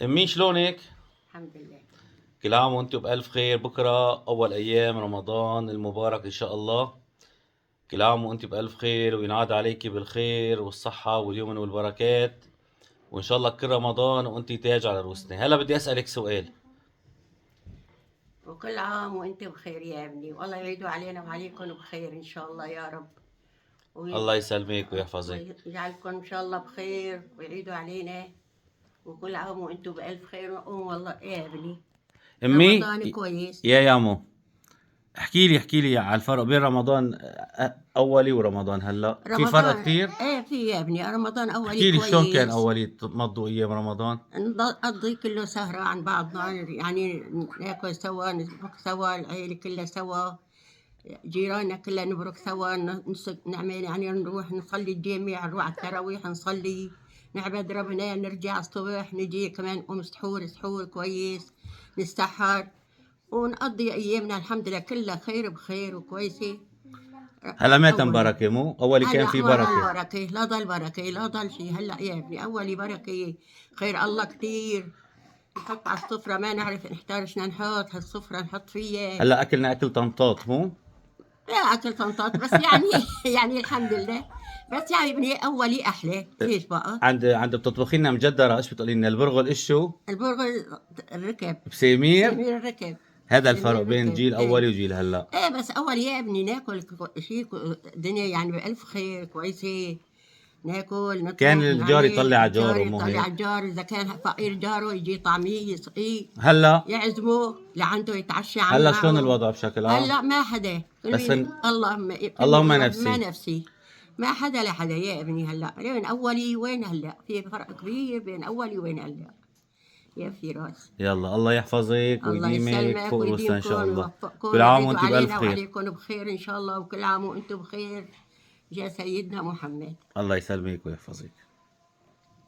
أمي شلونك؟ الحمد لله. كل عام وانتم بألف خير. بكرة أول أيام رمضان المبارك إن شاء الله. كل عام وانتم بألف خير وينعاد عليكي بالخير والصحة واليمن والبركات، وإن شاء الله كل رمضان وانتي تاج على رؤوسنا. هلا بدي أسألك سؤال. وكل عام وانت بخير يا ابني، والله يعيدوا علينا وعليكم بخير ان شاء الله يا رب. الله يسلمك ويحفظك. ويجعلكم ان شاء الله بخير ويعيدوا علينا. وكل عام وانتم بألف خير. والله يا ابني أمي رمضان كويس. يا يامو، احكي لي على الفرق بين رمضان أولي ورمضان هلا، في فرق رمضان كتير؟ ايه في يا ابني، رمضان اولي احكي لي شلون كان كويس. أولي تمضوا أيام رمضان؟ نقضي كله سهرة عن بعضنا، يعني ناكل سوا، نطبخ سوا، العيلة كلها سوا، جيراننا كلها نبرك سوا، نعمل يعني نروح نصلي الجامع، نروح على التراويح نصلي، نعبد ربنا، نرجع الصبح نجي كمان نقوم سحور كويس، نستحر ونقضي أيامنا الحمد لله كلها خير بخير وكويسة. هلا ما تم أولي بركة، مو أولي كان هلا في ما ضل بركة. بركة، لا ضل بركة، لا ضل شيء. هلا يا ابني أولي بركة، خير الله كتير. نحط على السفرة، ما نعرف نحتار شنا نحط هالسفرة نحط فيها. هلا أكلنا أكل طنطاط مو؟ لا أكل طنطات بس يعني يعني الحمد لله. بس يعني ابني أولي أحلى. ليش بقى؟ عند بتطبخي لنا مجدرة، ايش بتقولي لنا البرغل ايش شو؟ البرغل الركب. بسيمير. سمير الركب. هذا الفرق سمير بين الركب جيل ايه. أولي وجيل هلا. ايه بس أول يا ابني ناكل شيء الدنيا يعني بألف خير كويسة. ناكل كان نطبخ الجار نعمل، يطلع على الجار جاره، مو يطلع هيك؟ على الجار، إذا كان فقير جاره يجي طعميه يسقيه، هلا يعزمه لعنده يتعشى هلا شلون معه. الوضع بشكل عام؟ هلا ما حدا، كل بس مين اللهم كل مين اللهم اللهم نفسي. نفسي. ما حدا لحدا يا ابني. هلا بين اولي وين هلا في فرق كبير بين اولي وين هلا يا فراس. يلا الله يحفظك الله ويديمك يسلمك فوق روسنا إن ويديمكم شاء الله. ويوفقكم كل عام ويعيدوا وأنت بألف علينا خير. وعليكم بخير ان شاء الله، وكل عام وانتم بخير. يا سيدنا محمد. الله يسلمك ويحفظك.